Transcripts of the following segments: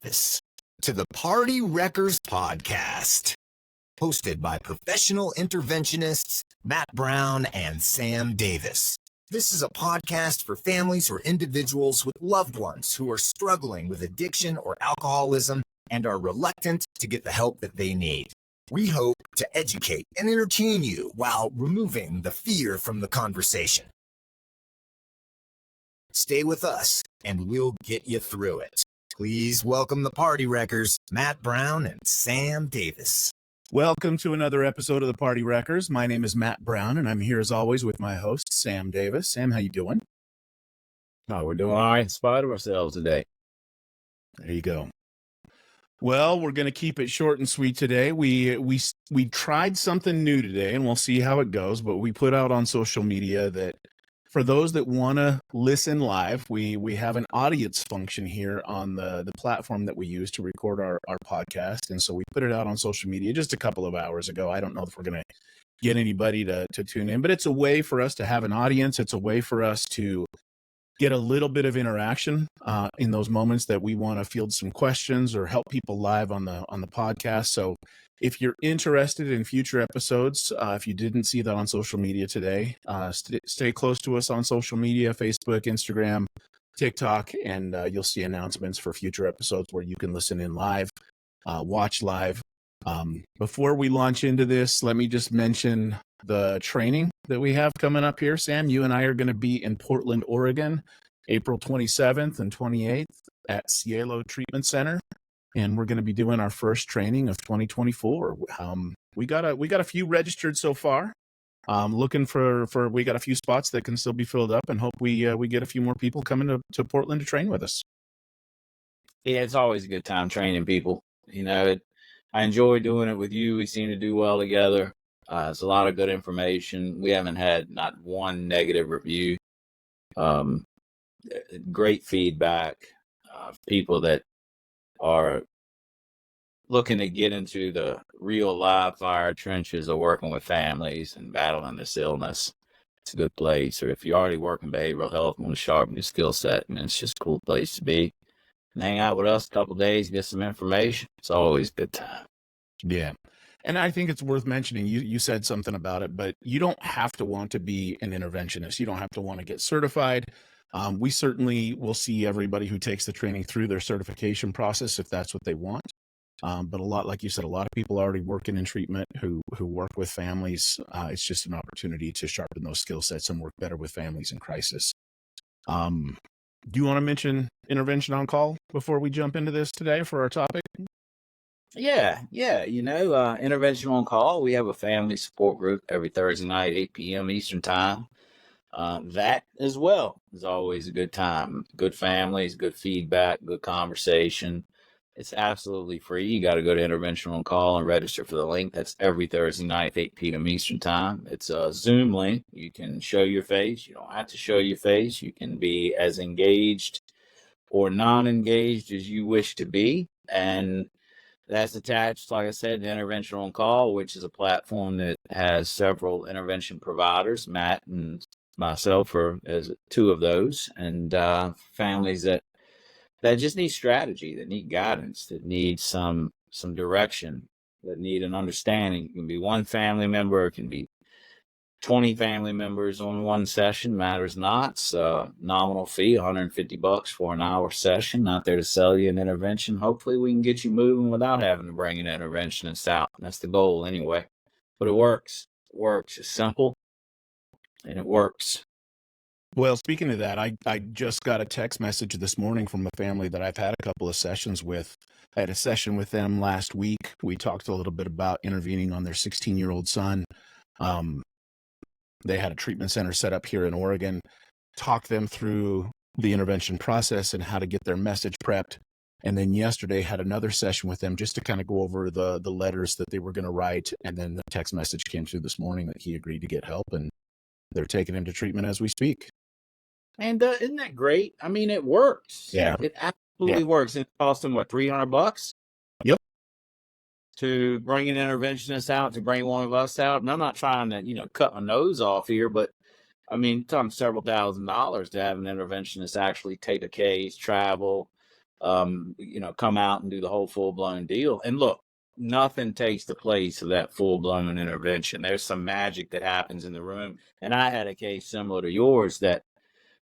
This to the Party Wreckers podcast, hosted by professional interventionists Matt Brown and Sam Davis. This is a podcast for families or individuals with loved ones who are struggling with addiction or alcoholism and are reluctant to get the help that they need. We hope to educate and entertain you while removing the fear from the conversation. Stay with us and we'll get you through it. Please welcome the Party Wreckers, Matt Brown and Sam Davis. Welcome to another episode of the Party Wreckers. My name is Matt Brown, and I'm here as always with my host, Sam Davis. Sam, how you doing? Oh, we're doing all right in spite of ourselves today. There you go. Well, we're going to keep it short and sweet today. We tried something new today, and we'll see how it goes, but we put out on social media that for those that want to listen live, we have an audience function here on the platform that we use to record our podcast. And so we put it out on social media just a couple of hours ago. I don't know if we're going to get anybody to tune in, but it's a way for us to have an audience. It's a way for us to get a little bit of interaction in those moments that we want to field some questions or help people live on the podcast. So if you're interested in future episodes, if you didn't see that on social media today, stay close to us on social media, Facebook, Instagram, TikTok, and you'll see announcements for future episodes where you can listen in live, watch live. Before we launch into this, let me just mention the training that we have coming up here. Sam, you and I are going to be in Portland, Oregon, April 27th and 28th at Cielo Treatment Center. And we're going to be doing our first training of 2024. We got a few registered so far. Looking for we got a few spots that can still be filled up, and hope we get a few more people coming to Portland to train with us. Yeah, it's always a good time training people. You know, I enjoy doing it with you. We seem to do well together. It's a lot of good information. We haven't had not one negative review. Great feedback. People that are looking to get into the real live fire trenches of working with families and battling this illness. It's a good place. Or if you're already working behavioral health and want to sharpen your skill set, and it's just a cool place to be. And hang out with us a couple of days, get some information. It's always a good time. Yeah. And I think it's worth mentioning, you said something about it, but you don't have to want to be an interventionist. You don't have to want to get certified. We certainly will see everybody who takes the training through their certification process if that's what they want. But a lot, like you said, a lot of people already working in treatment who work with families. It's just an opportunity to sharpen those skill sets and work better with families in crisis. Do you want to mention intervention on call before we jump into this today for our topic? Yeah. You know, intervention on call. We have a family support group every Thursday night, 8 p.m. Eastern time. That as well is always a good time. Good families, good feedback, good conversation. It's absolutely free. You got to go to Intervention on Call and register for the link. That's every Thursday night, 8 p.m. Eastern time. It's a Zoom link. You can show your face. You don't have to show your face. You can be as engaged or non-engaged as you wish to be. And that's attached, like I said, to Intervention on Call, which is a platform that has several intervention providers. Matt and myself are as two of those, and families that just need strategy, that need guidance, that need some direction, that need an understanding. It can be one family member, it can be 20 family members on one session, matters not. It's a nominal fee, $150 for an hour session. Not there to sell you an intervention. Hopefully we can get you moving without having to bring an interventionist out. That's the goal anyway. But it works. It works. It's simple and it works. Well, speaking of that, I just got a text message this morning from a family that I've had a couple of sessions with. I had a session with them last week. We talked a little bit about intervening on their 16-year-old son. They had a treatment center set up here in Oregon, talked them through the intervention process and how to get their message prepped. And then yesterday had another session with them just to kind of go over the letters that they were going to write. And then the text message came through this morning that he agreed to get help, and they're taking him to treatment as we speak. And isn't that great? I mean, it works. Yeah. It absolutely works. It cost them, what, $300? Yep. To bring an interventionist out, to bring one of us out. And I'm not trying to, cut my nose off here, but I mean, talking several $1,000s to have an interventionist actually take a case, travel, come out and do the whole full blown deal. And look, nothing takes the place of that full blown intervention. There's some magic that happens in the room. And I had a case similar to yours that,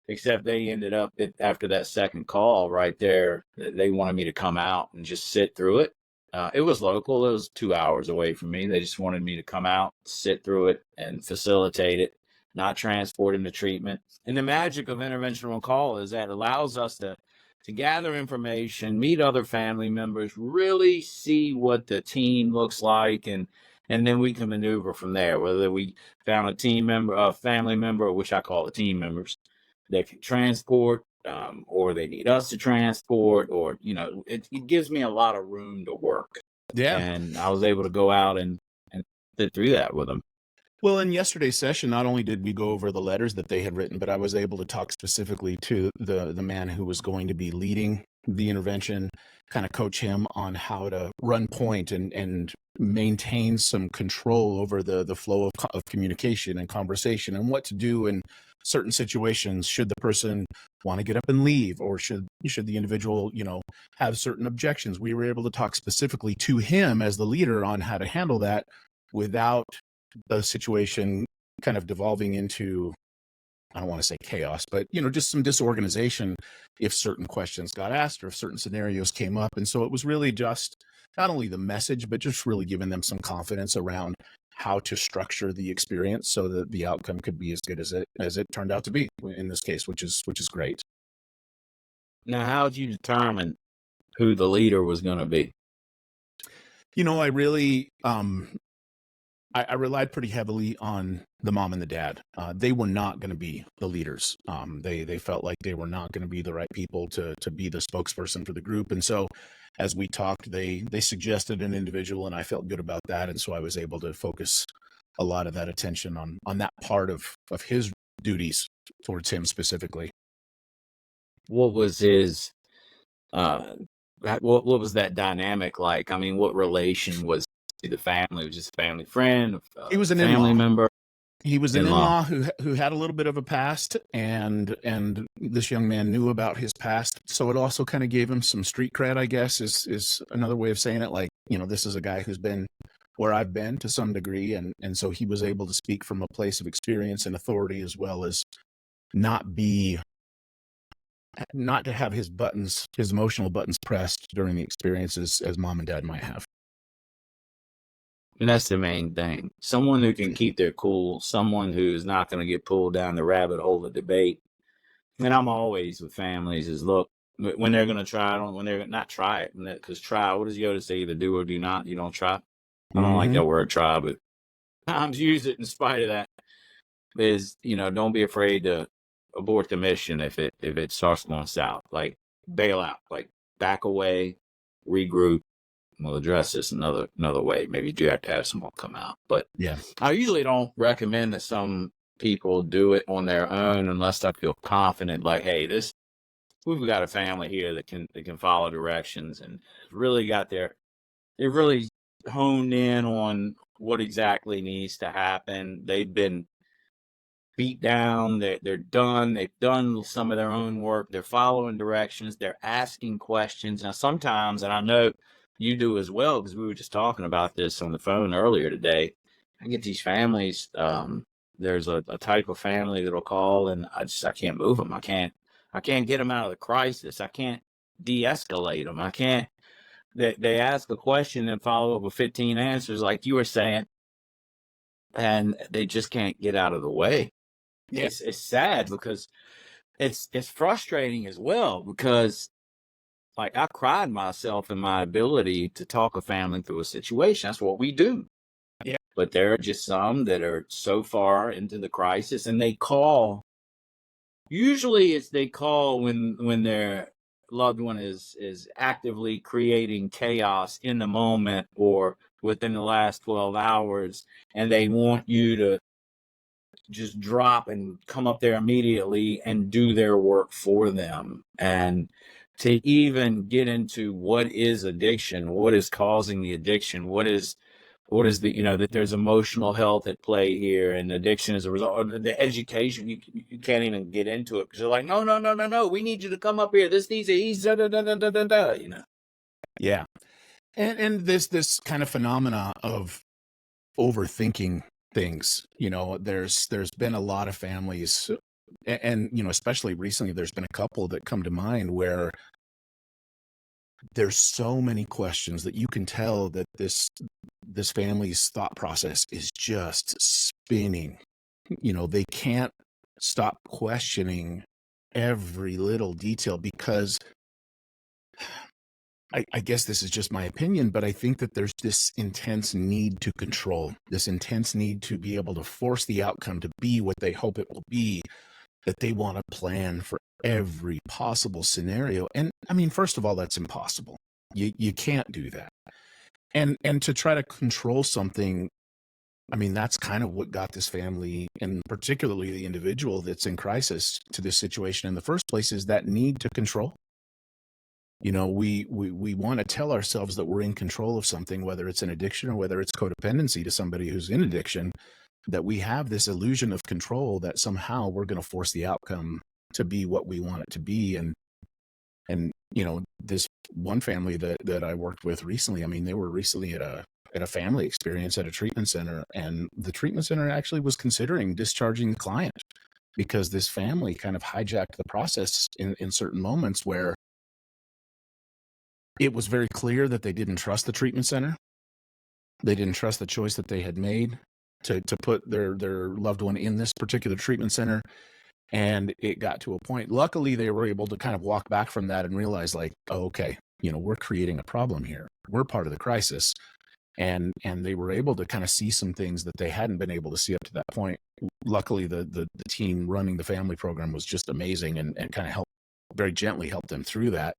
except they ended up after that second call right there, they wanted me to come out and just sit through it. It was local. It was 2 hours away from me. They just wanted me to come out, sit through it, and facilitate it, not transport him to treatment. And the magic of intervention on call is that it allows us to gather information, meet other family members, really see what the team looks like, and then we can maneuver from there. Whether we found a team member, a family member, which I call the team members, that can transport, or they need us to transport, or it gives me a lot of room to work. Yeah. And I was able to go out and sit through that with them. Well, in yesterday's session, not only did we go over the letters that they had written, but I was able to talk specifically to the man who was going to be leading the intervention, kind of coach him on how to run point and maintain some control over the flow of communication and conversation, and what to do in certain situations. Should the person want to get up and leave, or should the individual, have certain objections? We were able to talk specifically to him as the leader on how to handle that without the situation kind of devolving into, I don't want to say chaos, but just some disorganization if certain questions got asked or if certain scenarios came up. And so it was really just not only the message, but just really giving them some confidence around how to structure the experience so that the outcome could be as good as it turned out to be in this case, which is great. Now, how did you determine who the leader was going to be? I really, I relied pretty heavily on the mom and the dad. They were not going to be the leaders. They felt like they were not going to be the right people to be the spokesperson for the group. And so as we talked, they suggested an individual, and I felt good about that. And so I was able to focus a lot of that attention on that part of his duties towards him specifically. What was his, what was that dynamic like? I mean, what relation was the family? Was just a family friend? He was an family in-law. member. He was an in-law who had a little bit of a past, and this young man knew about his past. So it also kind of gave him some street cred, I guess, is another way of saying it. Like, this is a guy who's been where I've been to some degree. And so he was able to speak from a place of experience and authority, as well as not to have his emotional buttons pressed during the experiences as mom and dad might have. And that's the main thing. Someone who can keep their cool, someone who's not going to get pulled down the rabbit hole of debate. And I'm always with families is, look, when they're going to try it, when they're not try it, because try, what does Yoda say? Either do or do not. You don't try. I don't like that word try, but times use it in spite of that. Is, don't be afraid to abort the mission if it starts going south. Like, bail out, like back away, regroup. We'll address this another way. Maybe you do have to have someone come out. But yeah, I usually don't recommend that some people do it on their own unless I feel confident, like, hey, we've got a family here that can follow directions and really they really honed in on what exactly needs to happen. They've been beat down, they're done, they've done some of their own work, they're following directions, they're asking questions. Now sometimes, and I know you do as well, because we were just talking about this on the phone earlier today, I get these families, there's a type of family that'll call, and I can't move them. I can't get them out of the crisis. I can't de-escalate them. I can't, they ask a question and follow up with 15 answers like you were saying, and they just can't get out of the way. Yeah. It's sad because it's frustrating as well, because like I pride myself in my ability to talk a family through a situation. That's what we do. Yeah. But there are just some that are so far into the crisis, and they call. Usually they call when their loved one is actively creating chaos in the moment or within the last 12 hours, and they want you to just drop and come up there immediately and do their work for them. And to even get into what is addiction, what is causing the addiction, what is what is the, that there's emotional health at play here, and addiction as a result of the education. You can't even get into it because they're like, no, no, no, no, no. We need you to come up here. This needs to ease. Da, da, da, da, da, da, da. Yeah. And this kind of phenomena of overthinking things, there's been a lot of families, and especially recently, there's been a couple that come to mind where there's so many questions that you can tell that this family's thought process is just spinning. They can't stop questioning every little detail because I guess this is just my opinion, but I think that there's this intense need to control, this intense need to be able to force the outcome to be what they hope it will be, that they want to plan for every possible scenario. And I mean, first of all, that's impossible. You can't do that. And to try to control something, I mean, that's kind of what got this family, and particularly the individual that's in crisis, to this situation in the first place, is that need to control. We want to tell ourselves that we're in control of something, whether it's an addiction or whether it's codependency to somebody who's in addiction, that we have this illusion of control, that somehow we're going to force the outcome to be what we want it to be. And this one family that I worked with recently, I mean, they were recently at a family experience at a treatment center, and the treatment center actually was considering discharging the client because this family kind of hijacked the process in certain moments where it was very clear that they didn't trust the treatment center. They didn't trust the choice that they had made to put their loved one in this particular treatment center. And it got to a point, luckily they were able to kind of walk back from that and realize, like, oh, okay, we're creating a problem here. We're part of the crisis. And they were able to kind of see some things that they hadn't been able to see up to that point. Luckily, the team running the family program was just amazing and kind of very gently helped them through that.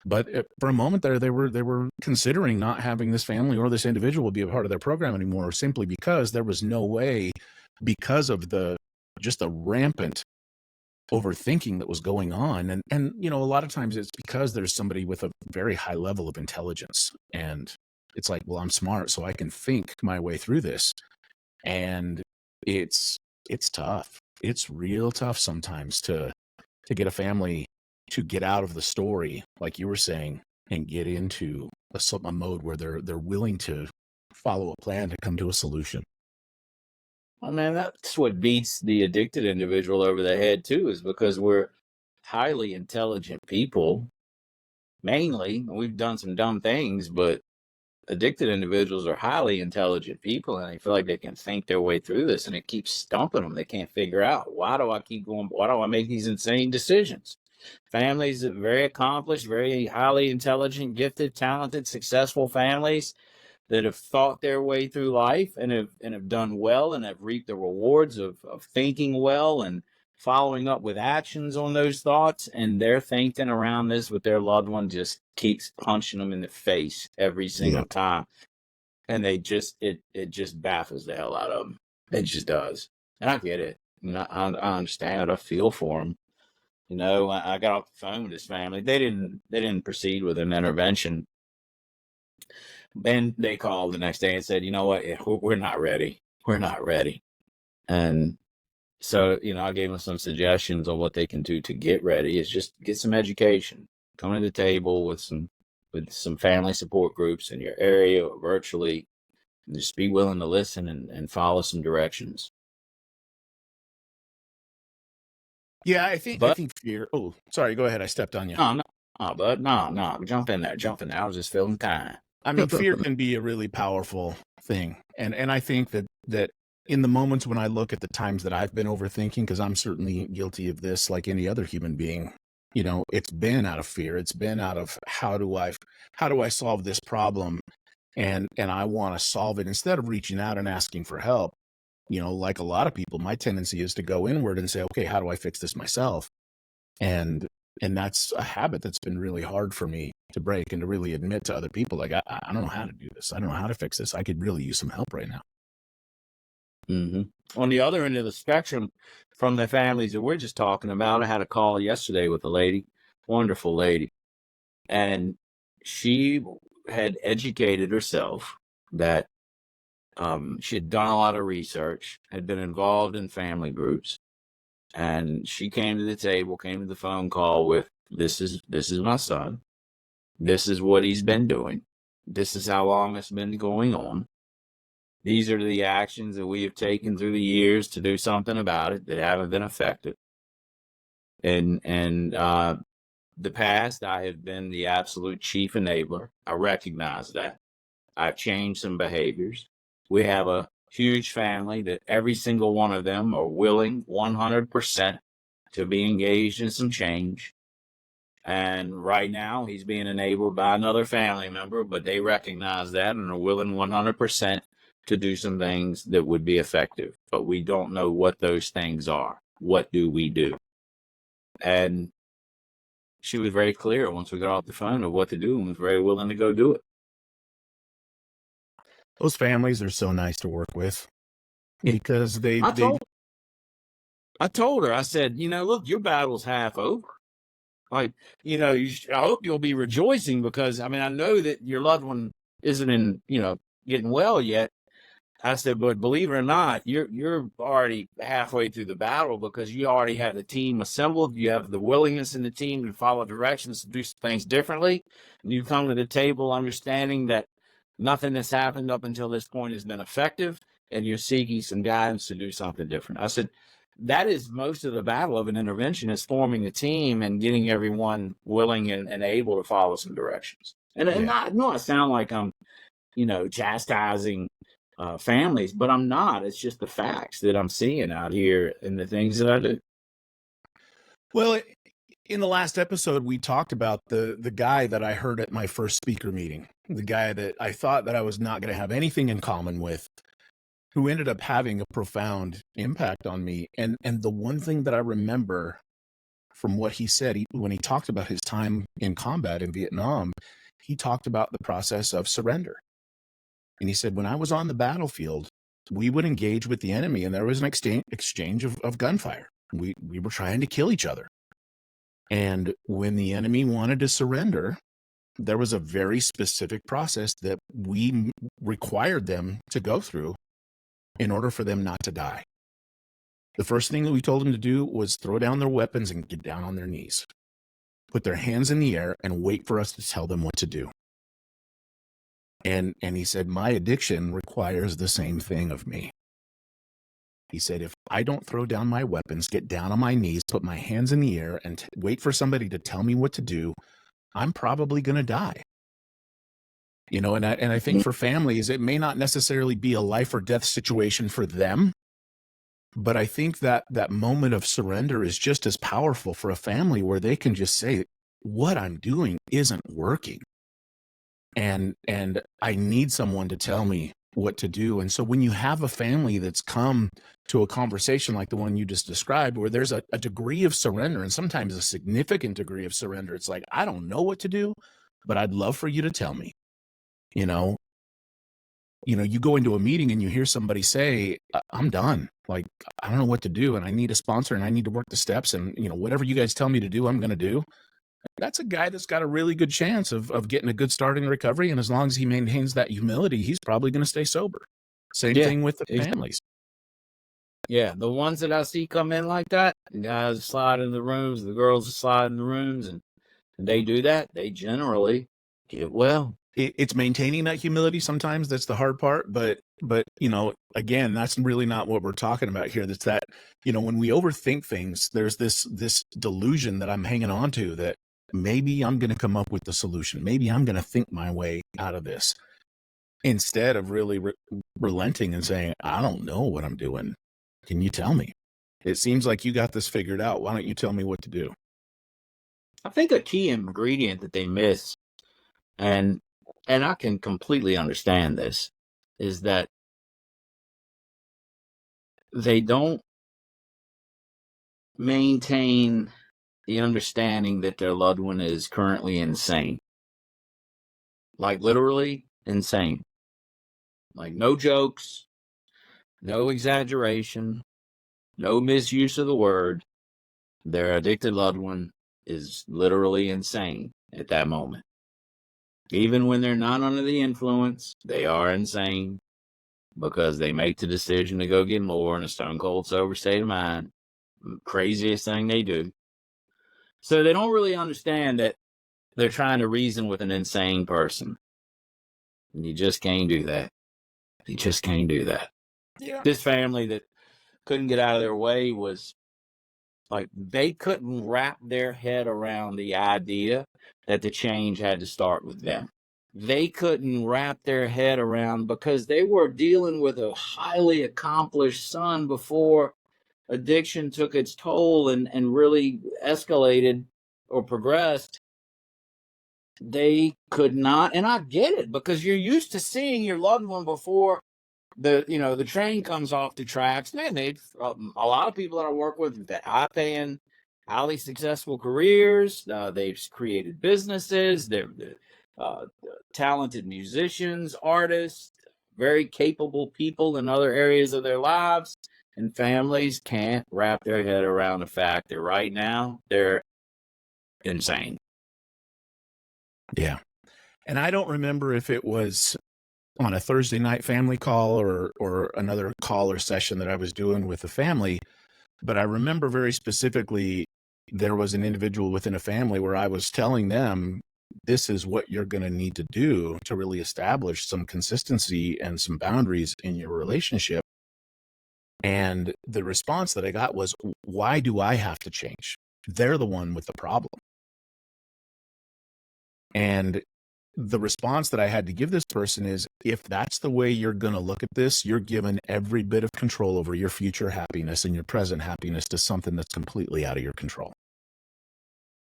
But for a moment there, they were considering not having this family or this individual be a part of their program anymore, simply because there was no way, because of just the rampant overthinking that was going on. And a lot of times it's because there's somebody with a very high level of intelligence, and it's like, well, I'm smart, so I can think my way through this. And it's tough. It's real tough sometimes to get a family to get out of the story, like you were saying, and get into a mode where they're willing to follow a plan to come to a solution. Well, man, that's what beats the addicted individual over the head too, is because we're highly intelligent people. Mainly, we've done some dumb things, but addicted individuals are highly intelligent people, and they feel like they can think their way through this, and it keeps stumping them. They can't figure out, why do I keep going? Why do I make these insane decisions? Families that very accomplished, very highly intelligent, gifted, talented, successful families that have thought their way through life and have done well and have reaped the rewards of thinking well and following up with actions on those thoughts, and their thinking around this with their loved one just keeps punching them in the face every single time, and it just baffles the hell out of them. It just does. And I get it. I understand it. I feel for them. I got off the phone with this family. They didn't proceed with an intervention. Then they called the next day and said, you know what, we're not ready. We're not ready. And so, I gave them some suggestions on what they can do to get ready. Is just get some education, come to the table with some family support groups in your area or virtually, and just be willing to listen and follow some directions. Yeah, I think fear. Oh, sorry. Go ahead. I stepped on you. No, bud. No. Jump in there. I was just feeling kind. I mean, fear can be a really powerful thing. And I think that in the moments when I look at the times that I've been overthinking, because I'm certainly guilty of this like any other human being, it's been out of fear. It's been out of how do I solve this problem? And I want to solve it instead of reaching out and asking for help. Like a lot of people, my tendency is to go inward and say, okay, how do I fix this myself? And that's a habit that's been really hard for me to break, and to really admit to other people, like, I don't know how to do this. I don't know how to fix this. I could really use some help right now. Mm-hmm. On the other end of the spectrum, from the families that we're just talking about, I had a call yesterday with a lady, wonderful lady, and she had educated herself that She had done a lot of research, had been involved in family groups, and she came to the table, came to the phone call with, this is my son. This is what he's been doing. This is how long it's been going on. These are the actions that we have taken through the years to do something about it that haven't been effective. And the past, I have been the absolute chief enabler. I recognize that. I've changed some behaviors. We have a huge family that every single one of them are willing 100% to be engaged in some change. And right now, he's being enabled by another family member, but they recognize that and are willing 100% to do some things that would be effective. But we don't know what those things are. What do we do? And she was very clear once we got off the phone of what to do and was very willing to go do it. Those families are so nice to work with because I told her, I said, look, your battle's half over. Like, I hope you'll be rejoicing because, I know that your loved one isn't getting well yet. I said, but believe it or not, you're already halfway through the battle because you already have the team assembled. You have the willingness in the team to follow directions to do things differently. And you come to the table understanding that nothing that's happened up until this point has been effective, and you're seeking some guidance to do something different. I said, that is most of the battle of an intervention, is forming a team and getting everyone willing and able to follow some directions. And I know I sound like I'm, chastising families, but I'm not. It's just the facts that I'm seeing out here and the things that I do. Well, in the last episode, we talked about the guy that I heard at my first speaker meeting, the guy that I thought that I was not going to have anything in common with, who ended up having a profound impact on me. And the one thing that I remember from what he said, when he talked about his time in combat in Vietnam, he talked about the process of surrender. And he said, when I was on the battlefield, we would engage with the enemy and there was an exchange of gunfire. We were trying to kill each other. And when the enemy wanted to surrender, there was a very specific process that we required them to go through in order for them not to die. The first thing that we told them to do was throw down their weapons and get down on their knees, put their hands in the air and wait for us to tell them what to do. And he said, my addiction requires the same thing of me. He said, if I don't throw down my weapons, get down on my knees, put my hands in the air and wait for somebody to tell me what to do, I'm probably going to die. And I think for families, it may not necessarily be a life or death situation for them, but I think that moment of surrender is just as powerful for a family where they can just say, what I'm doing isn't working. And I need someone to tell me what to do. And so when you have a family that's come to a conversation like the one you just described, where there's a degree of surrender and sometimes a significant degree of surrender, it's like, I don't know what to do, but I'd love for you to tell me. You go into a meeting and you hear somebody say, I'm done. Like, I don't know what to do. And I need a sponsor and I need to work the steps. And, whatever you guys tell me to do, I'm going to do. That's a guy that's got a really good chance of getting a good start in recovery. And as long as he maintains that humility, he's probably going to stay sober. Same thing with the families. Yeah, the ones that I see come in like that, the guys slide in the rooms, the girls slide in the rooms, and they do that, they generally get well. It's maintaining that humility sometimes that's the hard part, but again, that's really not what we're talking about here. That's that, when we overthink things, there's this delusion that I'm hanging on to that maybe I'm going to come up with the solution. Maybe I'm going to think my way out of this instead of really relenting and saying, I don't know what I'm doing. Can you tell me? It seems like you got this figured out. Why don't you tell me what to do? I think a key ingredient that they miss, and I can completely understand this, is that they don't maintain the understanding that their loved one is currently insane. Like literally insane. Like no jokes, no exaggeration, no misuse of the word. Their addicted loved one is literally insane at that moment. Even when they're not under the influence, they are insane. because they make the decision to go get more in a stone cold sober state of mind. Craziest thing they do. So they don't really understand that they're trying to reason with an insane person. And you just can't do that. You just can't do that. Yeah. This family that couldn't get out of their way was like, they couldn't wrap their head around the idea that the change had to start with them. They couldn't wrap their head around, because they were dealing with a highly accomplished son before addiction took its toll and really escalated or progressed. They could not, and I get it, because you're used to seeing your loved one before the train comes off the tracks. Man, they've a lot of people that I work with that high paying, highly successful careers. They've created businesses. They're talented musicians, artists, very capable people in other areas of their lives. And families can't wrap their head around the fact that right now they're insane. Yeah. And I don't remember if it was on a Thursday night family call or another call or session that I was doing with the family, but I remember very specifically there was an individual within a family where I was telling them, this is what you're going to need to do to really establish some consistency and some boundaries in your relationship. And the response that I got was, why do I have to change? They're the one with the problem. And the response that I had to give this person is, if that's the way you're going to look at this, you're given every bit of control over your future happiness and your present happiness to something that's completely out of your control.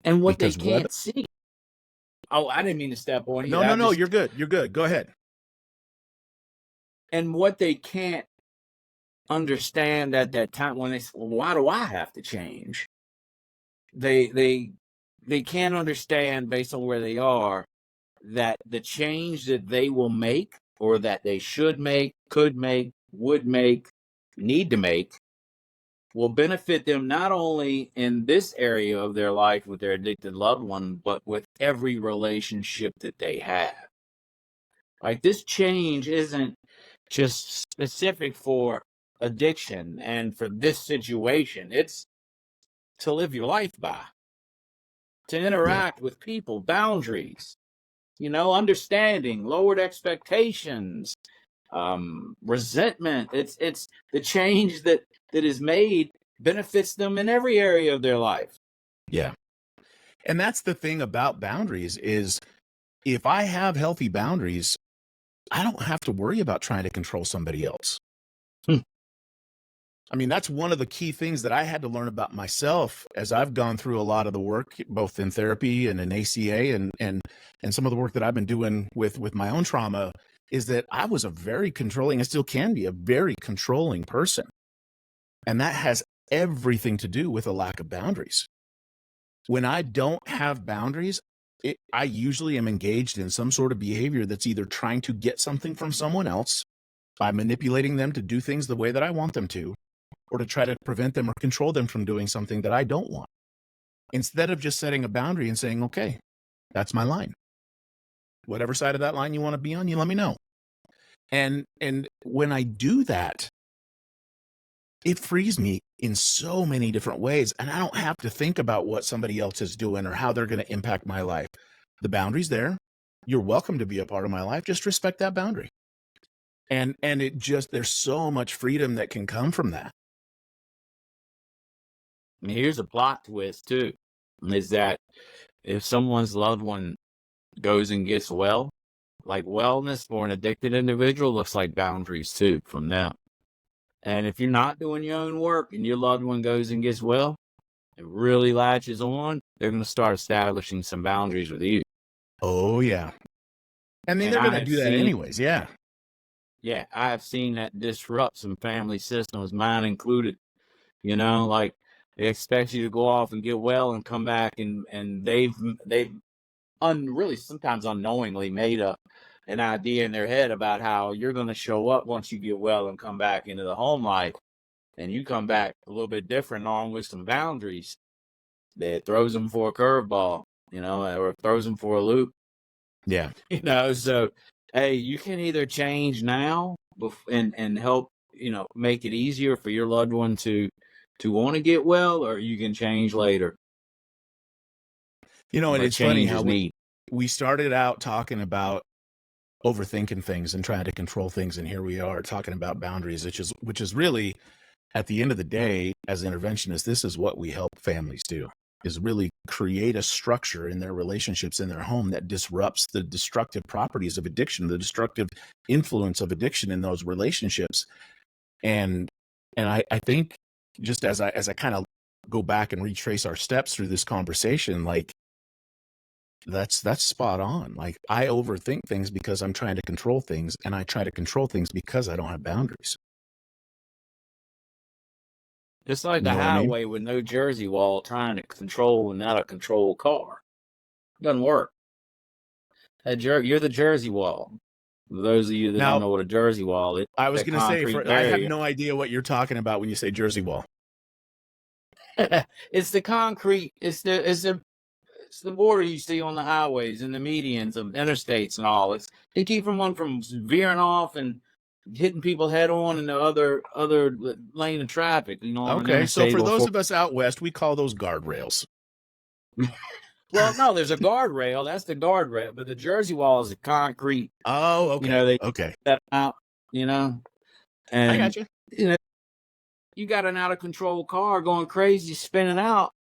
And what they can't see. Oh, I didn't mean to step on you. No, you're good. You're good. Go ahead. And what they can't understand at that time, when they say, well, why do I have to change? They can't understand, based on where they are, that the change that they will make, or that they should make, could make, would make, need to make, will benefit them not only in this area of their life with their addicted loved one, but with every relationship that they have. Like, this change isn't just specific for addiction and for this situation. It's to live your life by, to interact with people, boundaries, understanding, lowered expectations, resentment. It's the change that is made benefits them in every area of their life. Yeah. And that's the thing about boundaries is, if I have healthy boundaries, I don't have to worry about trying to control somebody else. I mean, that's one of the key things that I had to learn about myself as I've gone through a lot of the work, both in therapy and in ACA and some of the work that I've been doing with my own trauma, is that I was a very controlling, and still can be a very controlling person. And that has everything to do with a lack of boundaries. When I don't have boundaries, I usually am engaged in some sort of behavior that's either trying to get something from someone else by manipulating them to do things the way that I want them to, or to try to prevent them or control them from doing something that I don't want, instead of just setting a boundary and saying, okay, that's my line. Whatever side of that line you want to be on, you let me know. And when I do that, it frees me in so many different ways. And I don't have to think about what somebody else is doing or how they're going to impact my life. The boundary's there. You're welcome to be a part of my life. Just respect that boundary. And it just, there's so much freedom that can come from that. And here's a plot twist too, is that if someone's loved one goes and gets well, like, wellness for an addicted individual looks like boundaries too from them. And if you're not doing your own work and your loved one goes and gets well, it really latches on, they're going to start establishing some boundaries with you. Oh, yeah. I mean, they're going to do that anyways. Yeah. Yeah, I have seen that disrupt some family systems, mine included. Like, they expect you to go off and get well and come back, and they've really sometimes unknowingly made up an idea in their head about how you're going to show up once you get well and come back into the home life, and you come back a little bit different, along with some boundaries that throws them for a curveball, or throws them for a loop. Yeah. So, hey, you can either change now and help, make it easier for your loved one to want to get well, or you can change later. And But it's funny change how is needed. we started out talking about overthinking things and trying to control things, and here we are talking about boundaries, which is really, at the end of the day, as interventionists, this is what we help families do, is really create a structure in their relationships, in their home, that disrupts the destructive properties of addiction, the destructive influence of addiction in those relationships. And I think, just as I kind of go back and retrace our steps through this conversation, like, that's spot on. Like, I overthink things because I'm trying to control things, and I try to control things because I don't have boundaries. It's like You the know what I mean? highway with no Jersey wall trying to control an out of control car. Doesn't work. You're the Jersey wall. For those of you that don't Now, know what a Jersey wall is, I was that going to say, concrete I have barrier. no idea what you're talking about when you say Jersey wall. It's the concrete. It's the border you see on the highways and the medians of interstates and all. It's to keep one from veering off and hitting people head on in the other lane of traffic. On an Okay, so interstate for or those of us out west, we call those guardrails. Well, no, there's a guardrail. That's the guardrail, but the Jersey wall is a concrete. Oh, okay. They Okay. set out. And I got you. You got an out of control car going crazy, spinning out.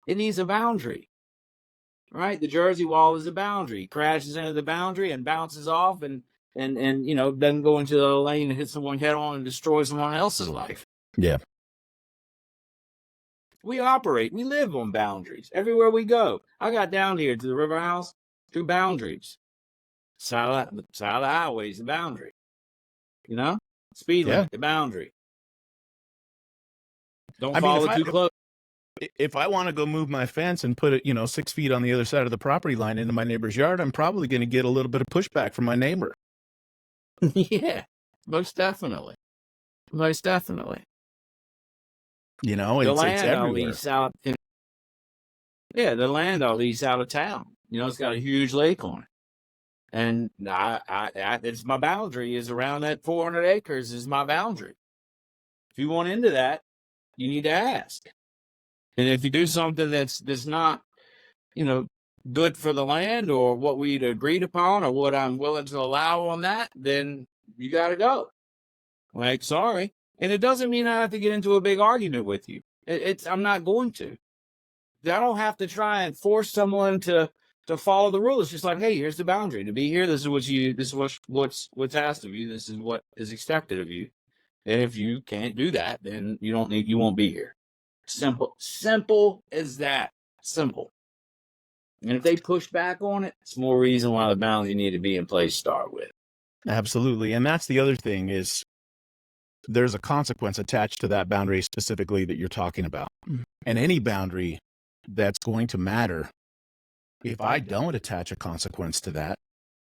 It needs a boundary. Right, the Jersey wall is a boundary. Crashes into the boundary and bounces off, and doesn't go into the lane and hit someone head on and destroy someone else's life. Yeah. We live on boundaries everywhere we go. I got down here to the river house through boundaries. Side of the highway is the boundary. Speed limit, the boundary. Don't follow too close. If I want to go move my fence and put it, 6 feet on the other side of the property line into my neighbor's yard, I'm probably going to get a little bit of pushback from my neighbor. Yeah, most definitely. Most definitely. It's everywhere. The land I'll lease out of town. It's got a huge lake on it. And it's my boundary is around that 400 acres is my boundary. If you want into that, you need to ask. And if you do something that's not, good for the land or what we'd agreed upon or what I'm willing to allow on that, then you got to go. Like, sorry. And it doesn't mean I have to get into a big argument with you. I'm not going to. I don't have to try and force someone to follow the rules. It's just like, hey, here's the boundary. To be here, this is what's asked of you. This is what is expected of you. And if you can't do that, then you won't be here. Simple as that. Simple. And if they push back on it, it's more reason why the boundaries need to be in place to start with. Absolutely. And that's the other thing is there's a consequence attached to that boundary specifically that you're talking about. And any boundary that's going to matter, if I don't attach a consequence to that,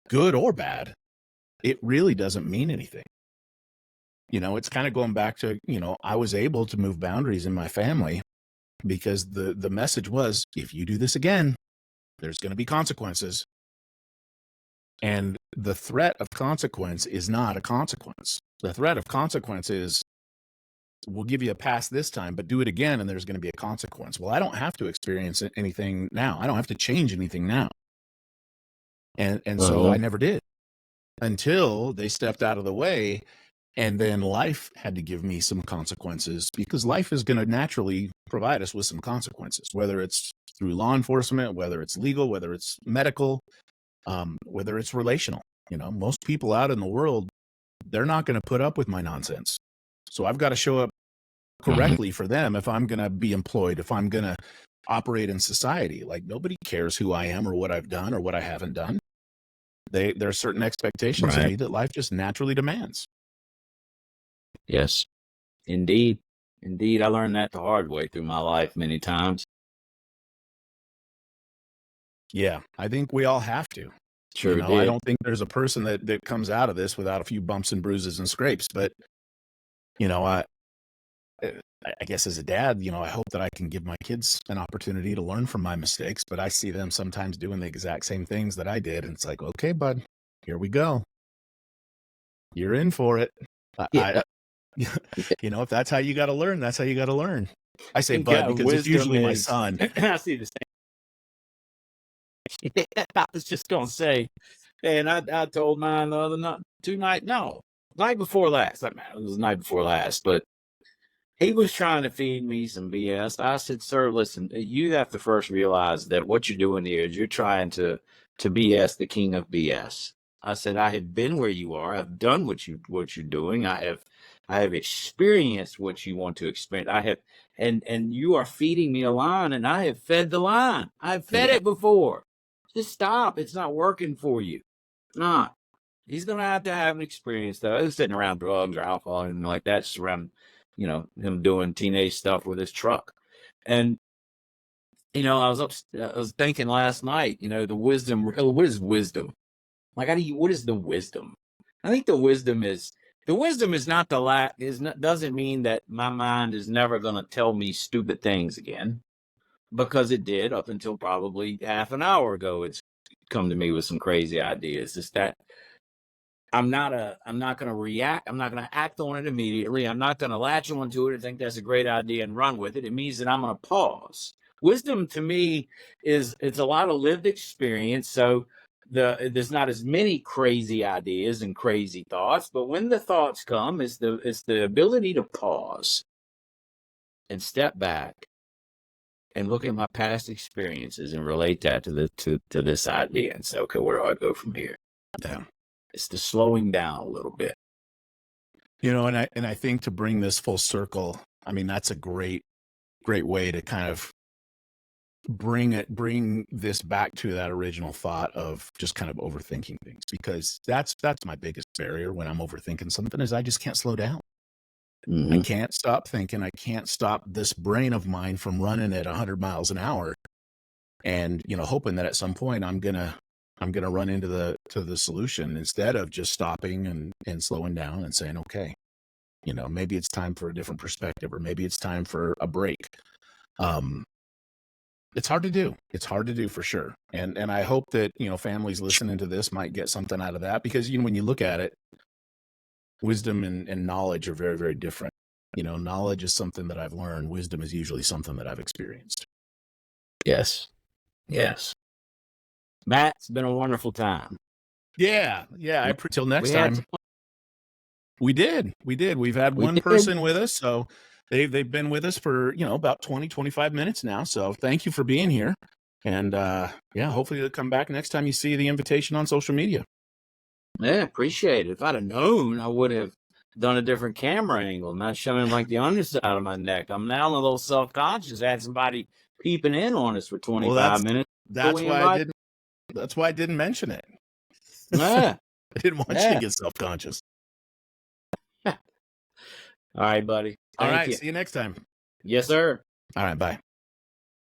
good or bad, it really doesn't mean anything. It's kind of going back to, I was able to move boundaries in my family because the message was, if you do this again, there's going to be consequences. And the threat of consequence is not a consequence. The threat of consequence is, we'll give you a pass this time, but do it again and there's going to be a consequence. Well, I don't have to experience anything now. I don't have to change anything now. And so I never did until they stepped out of the way. And then life had to give me some consequences, because life is going to naturally provide us with some consequences, whether it's through law enforcement, whether it's legal, whether it's medical, whether it's relational. Most people out in the world, they're not going to put up with my nonsense. So I've got to show up correctly for them if I'm going to be employed, if I'm going to operate in society. Like, nobody cares who I am or what I've done or what I haven't done. There are certain expectations of me that life just naturally demands. Yes, indeed. Indeed, I learned that the hard way through my life many times. Yeah, I think we all have to. Sure did. I don't think there's a person that comes out of this without a few bumps and bruises and scrapes. But, I guess as a dad, I hope that I can give my kids an opportunity to learn from my mistakes. But I see them sometimes doing the exact same things that I did. And it's like, okay, bud, here we go. You're in for it. I you know, if that's how you got to learn, that's how you got to learn. I say, And bud, God, because it's wisdom usually my is. son. I see the same. I was just gonna say, and I told mine the other night, night before last. I mean, it was the night before last, but he was trying to feed me some BS. I said, "Sir, listen, you have to first realize that what you're doing here is you're trying to BS the king of BS." I said, "I have been where you are. I've done what you're doing. I have experienced what you want to experience. I have, and you are feeding me a line, and I have fed the line. I've fed Yeah. it before. Just stop. It's not working for you. It's not." He's gonna have to have an experience though. He's sitting around drugs or alcohol and like that, just around, him doing teenage stuff with his truck. And I was thinking last night, the wisdom. What is wisdom? Like, what is the wisdom? I think the wisdom is not the doesn't mean that my mind is never gonna tell me stupid things again, because it did up until probably half an hour ago. It's come to me with some crazy ideas. It's that I'm not going to react. I'm not going to act on it immediately. I'm not going to latch onto it and think that's a great idea and run with it. It means that I'm going to pause. Wisdom to me it's a lot of lived experience. So there's not as many crazy ideas and crazy thoughts, but when the thoughts come, it's the ability to pause and step back and look at my past experiences and relate that to this idea and say, okay, where do I go from here? Yeah. It's the slowing down a little bit. And I think to bring this full circle, I mean, that's a great way to kind of bring this back to that original thought of just kind of overthinking things, because that's my biggest barrier when I'm overthinking something is I just can't slow down. Mm-hmm. I can't stop thinking. I can't stop this brain of mine from running at 100 miles an hour and, hoping that at some point I'm going to run into the solution instead of just stopping and slowing down and saying, okay, maybe it's time for a different perspective, or maybe it's time for a break. It's hard to do. It's hard to do for sure. And I hope that, families listening to this might get something out of that, because, when you look at it, wisdom and knowledge are very, very different. Knowledge is something that I've learned. Wisdom is usually something that I've experienced. Yes. Matt, it's been a wonderful time. Yeah. Till next time. We did. We've had one person with us, so they've been with us for, about 20, 25 minutes now. So thank you for being here. And hopefully they'll come back next time you see the invitation on social media. Yeah, appreciate it. If I'd have known, I would have done a different camera angle, not showing like the underside of my neck. I'm now a little self-conscious. I had somebody peeping in on us for 25 minutes. That's why I didn't mention it. Yeah. I didn't want you to get self-conscious. All right, buddy. All right. See you next time. Yes, sir. All right. Bye.